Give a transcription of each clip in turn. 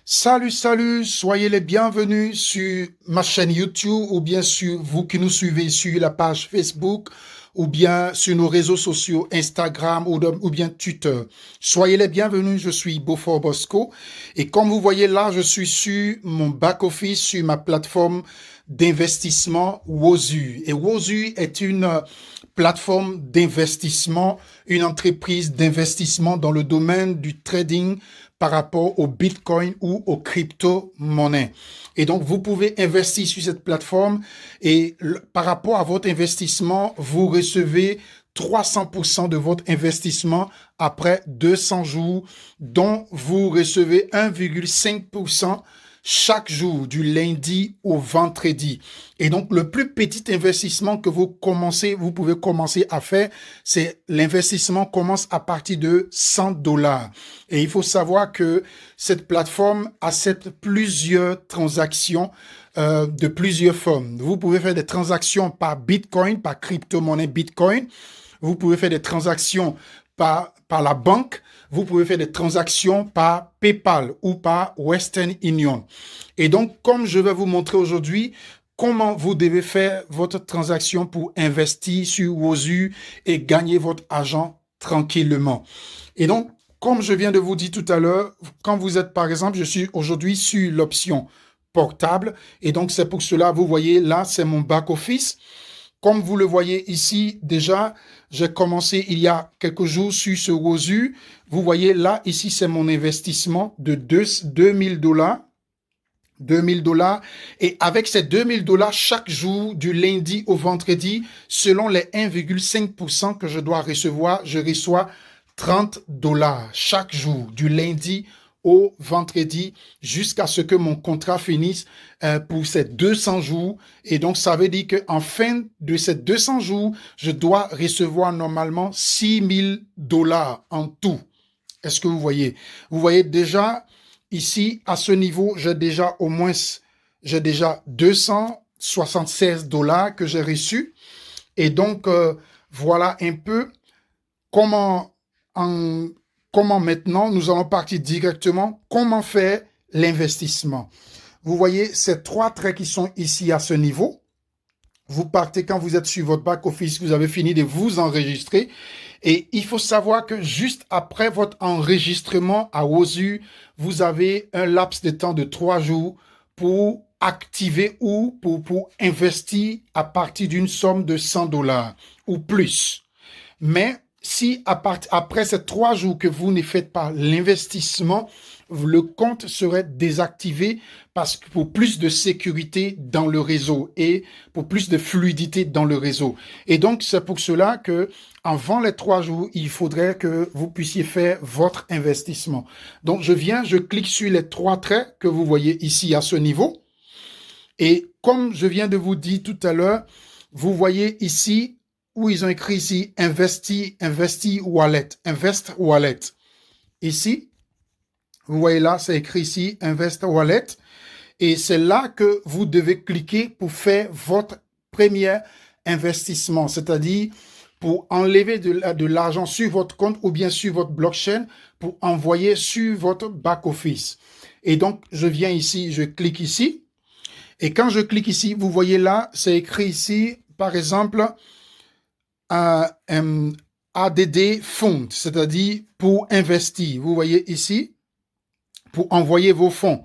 Salut, salut, soyez les bienvenus sur ma chaîne YouTube ou bien sur vous qui nous suivez sur la page Facebook ou bien sur nos réseaux sociaux Instagram ou bien Twitter. Soyez les bienvenus, je suis Beaufort Bosco et comme vous voyez là, je suis sur mon back-office, sur ma plateforme d'investissement Wozu. Et Wozu est une plateforme d'investissement, une entreprise d'investissement dans le domaine du trading par rapport au Bitcoin ou aux crypto-monnaies. Et donc, vous pouvez investir sur cette plateforme et par rapport à votre investissement, vous recevez 300% de votre investissement après 200 jours, dont vous recevez 1,5% chaque jour, du lundi au vendredi. Et donc, le plus petit investissement que vous pouvez commencer à faire, c'est l'investissement commence à partir de $100. Et il faut savoir que cette plateforme accepte plusieurs transactions de plusieurs formes. Vous pouvez faire des transactions par Bitcoin, par crypto-monnaie Bitcoin. Vous pouvez faire des transactions par la banque. Vous pouvez faire des transactions par PayPal ou par Western Union. Et donc, comme je vais vous montrer aujourd'hui, comment vous devez faire votre transaction pour investir sur Wozu et gagner votre argent tranquillement. Et donc, comme je viens de vous dire tout à l'heure, quand vous êtes, par exemple, je suis aujourd'hui sur l'option portable. Et donc, c'est pour cela, vous voyez, là, c'est mon back-office. Comme vous le voyez ici, déjà, j'ai commencé il y a quelques jours sur ce Wozu. Vous voyez là, ici, c'est mon investissement de $2000. $2000. Et avec ces $2000, chaque jour, du lundi au vendredi, selon les 1,5% que je dois recevoir, je reçois $30 chaque jour, du lundi au vendredi, jusqu'à ce que mon contrat finisse pour ces 200 jours. Et donc, ça veut dire qu'en fin de ces 200 jours, je dois recevoir normalement $6000 en tout. Est-ce que vous voyez? Vous voyez déjà, ici, à ce niveau, j'ai déjà $276 que j'ai reçus. Et donc, voilà un peu comment maintenant nous allons partir directement, comment faire l'investissement. Vous voyez ces trois traits qui sont ici à ce niveau. Vous partez quand vous êtes sur votre back-office, vous avez fini de vous enregistrer. Et il faut savoir que juste après votre enregistrement à Wozu, vous avez un laps de temps de 3 jours pour activer ou pour investir à partir d'une somme de $100 ou plus. Mais si après ces 3 jours que vous ne faites pas l'investissement, le compte serait désactivé parce que pour plus de sécurité dans le réseau et pour plus de fluidité dans le réseau. Et donc, c'est pour cela que avant les 3 jours, il faudrait que vous puissiez faire votre investissement. Donc, je clique sur les 3 traits que vous voyez ici à ce niveau. Et comme je viens de vous dire tout à l'heure, vous voyez ici où ils ont écrit ici Investi Wallet, Invest Wallet. Ici, vous voyez là, c'est écrit ici Invest Wallet. Et c'est là que vous devez cliquer pour faire votre premier investissement, c'est-à-dire pour enlever de l'argent sur votre compte ou bien sur votre blockchain pour envoyer sur votre back-office. Et donc, je viens ici, je clique ici. Et quand je clique ici, vous voyez là, c'est écrit ici, par exemple, ADD Fund, c'est-à-dire pour investir. Vous voyez ici, pour envoyer vos fonds.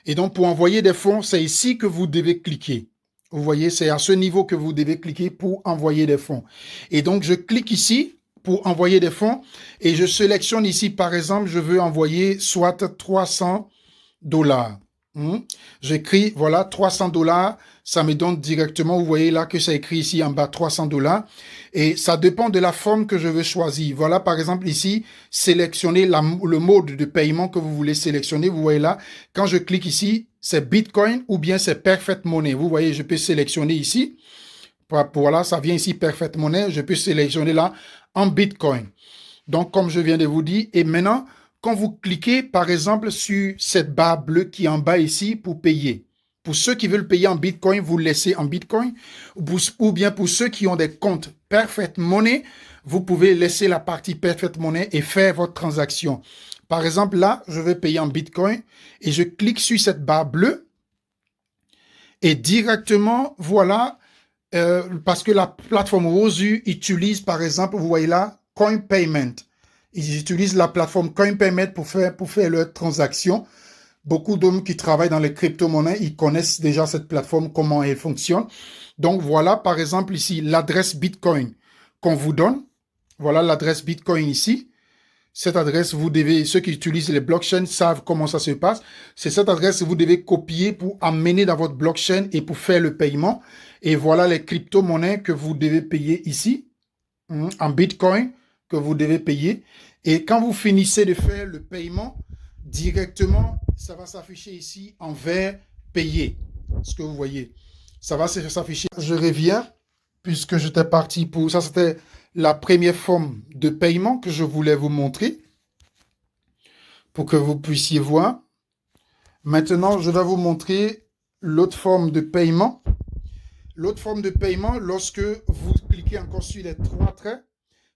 Et donc, pour envoyer des fonds, c'est ici que vous devez cliquer. Vous voyez, c'est à ce niveau que vous devez cliquer pour envoyer des fonds. Et donc, je clique ici pour envoyer des fonds et je sélectionne ici, par exemple, je veux envoyer soit $300. J'écris, voilà, $300. Ça me donne directement, vous voyez là que ça écrit ici en bas $300. Et ça dépend de la forme que je veux choisir. Voilà, par exemple, ici, sélectionner le mode de paiement que vous voulez sélectionner. Vous voyez là, quand je clique ici, c'est Bitcoin ou bien c'est Perfect Money. Vous voyez, je peux sélectionner ici. Voilà, ça vient ici Perfect Money. Je peux sélectionner là en Bitcoin. Donc, comme je viens de vous dire, et maintenant, quand vous cliquez, par exemple, sur cette barre bleue qui est en bas ici pour payer. Pour ceux qui veulent payer en Bitcoin, vous le laissez en Bitcoin. Ou bien pour ceux qui ont des comptes Perfect Money, vous pouvez laisser la partie Perfect Money et faire votre transaction. Par exemple, là, je vais payer en Bitcoin et je clique sur cette barre bleue et directement, voilà, parce que la plateforme Wozu utilise, par exemple, vous voyez là, Coin Payment. Ils utilisent la plateforme Coin Payment pour faire leurs transactions. Beaucoup d'hommes qui travaillent dans les crypto-monnaies, ils connaissent déjà cette plateforme, comment elle fonctionne. Donc voilà, par exemple, ici, l'adresse Bitcoin qu'on vous donne. Voilà l'adresse Bitcoin ici. Cette adresse, vous devez, ceux qui utilisent les blockchains savent comment ça se passe. C'est cette adresse que vous devez copier pour amener dans votre blockchain et pour faire le paiement. Et voilà les crypto-monnaies que vous devez payer ici, en Bitcoin, que vous devez payer. Et quand vous finissez de faire le paiement, directement, ça va s'afficher ici en vert payé. Ce que vous voyez. Ça va s'afficher. Je reviens, puisque j'étais parti pour ça, c'était la première forme de paiement que je voulais vous montrer pour que vous puissiez voir. Maintenant, je vais vous montrer l'autre forme de paiement. L'autre forme de paiement, lorsque vous cliquez encore sur les trois traits,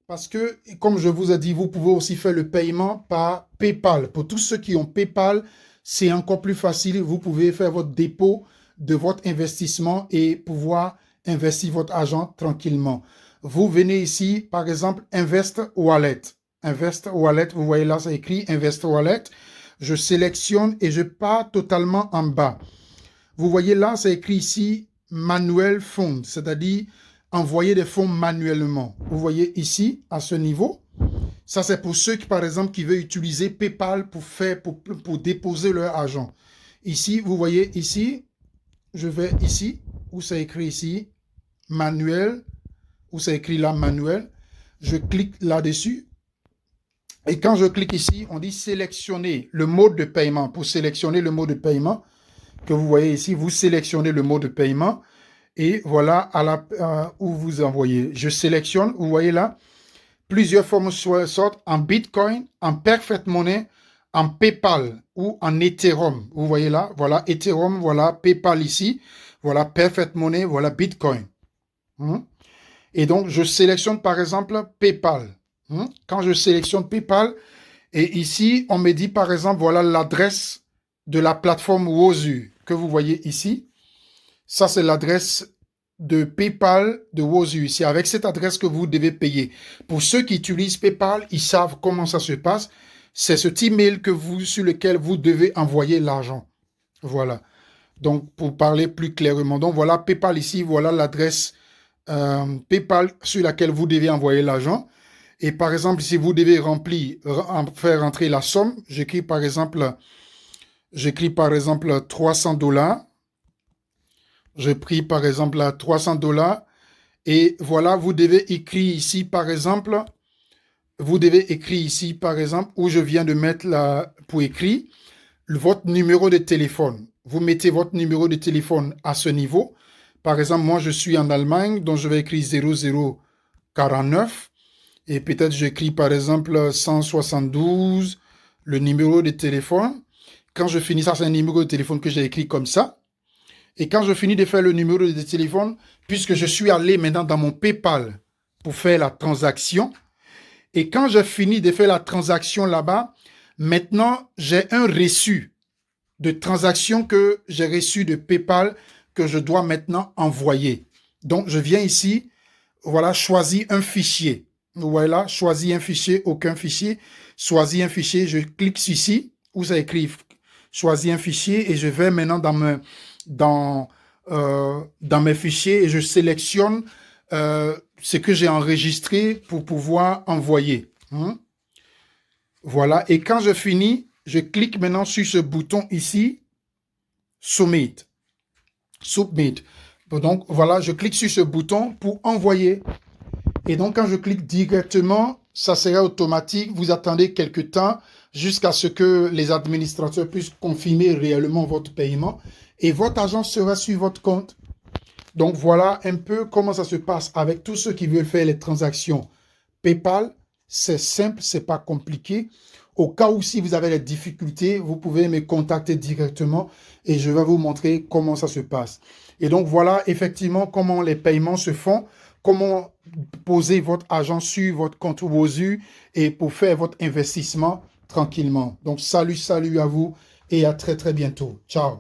parce que, comme je vous ai dit, vous pouvez aussi faire le paiement par PayPal. Pour tous ceux qui ont PayPal, c'est encore plus facile. Vous pouvez faire votre dépôt de votre investissement et pouvoir investir votre argent tranquillement. Vous venez ici, par exemple, Invest Wallet. Invest Wallet, vous voyez là, c'est écrit Invest Wallet. Je sélectionne et je pars totalement en bas. Vous voyez là, c'est écrit ici Manuel Funds, c'est-à-dire envoyer des fonds manuellement. Vous voyez ici, à ce niveau. Ça, c'est pour ceux qui, par exemple, qui veulent utiliser PayPal pour déposer leur argent. Ici, vous voyez ici, je vais ici, où c'est écrit ici, Manuel, où c'est écrit là, Manuel. Je clique là-dessus. Et quand je clique ici, on dit sélectionner le mode de paiement. Pour sélectionner le mode de paiement que vous voyez ici, vous sélectionnez le mode de paiement. Et voilà où vous envoyez. Je sélectionne, vous voyez là, plusieurs formes sortent en Bitcoin, en Perfect Money, en PayPal ou en Ethereum. Vous voyez là, voilà Ethereum, voilà PayPal ici, voilà Perfect Money, voilà Bitcoin. Et donc, je sélectionne par exemple PayPal. Quand je sélectionne PayPal, et ici, on me dit par exemple, voilà l'adresse de la plateforme Wozu que vous voyez ici. Ça, c'est l'adresse de PayPal de Wozu. C'est avec cette adresse que vous devez payer. Pour ceux qui utilisent PayPal, ils savent comment ça se passe. C'est cet email sur lequel vous devez envoyer l'argent. Voilà. Donc, pour parler plus clairement. Donc, voilà PayPal ici. Voilà l'adresse PayPal sur laquelle vous devez envoyer l'argent. Et par exemple, si vous devez faire rentrer la somme, j'écris par exemple 300 $. J'ai pris par exemple là 300 $. Et voilà, vous devez écrire ici par exemple, où je viens de mettre là pour écrire votre numéro de téléphone. Vous mettez votre numéro de téléphone à ce niveau. Par exemple, moi je suis en Allemagne, donc je vais écrire 0049. Et peut-être j'écris par exemple 172, le numéro de téléphone. Quand je finis, ça c'est un numéro de téléphone que j'ai écrit comme ça. Et quand je finis de faire le numéro de téléphone, puisque je suis allé maintenant dans mon PayPal pour faire la transaction, et quand je finis de faire la transaction là-bas, maintenant j'ai un reçu de transaction que j'ai reçu de PayPal que je dois maintenant envoyer. Donc je viens ici, voilà, choisir un fichier. Voilà, choisir un fichier, aucun fichier. Choisir un fichier, je clique ici, où ça écrit choisir un fichier, et je vais maintenant dans mes fichiers et je sélectionne ce que j'ai enregistré pour pouvoir envoyer. Voilà, et quand je finis, je clique maintenant sur ce bouton ici, Submit. Donc voilà, je clique sur ce bouton pour envoyer. Et donc quand je clique directement, ça sera automatique. Vous attendez quelques temps jusqu'à ce que les administrateurs puissent confirmer réellement votre paiement. Et votre argent sera sur votre compte. Donc, voilà un peu comment ça se passe avec tous ceux qui veulent faire les transactions PayPal. C'est simple, c'est pas compliqué. Au cas où si vous avez des difficultés, vous pouvez me contacter directement et je vais vous montrer comment ça se passe. Et donc, voilà effectivement comment les paiements se font, comment poser votre argent sur votre compte Wozu et pour faire votre investissement tranquillement. Donc, salut à vous et à très, très bientôt. Ciao.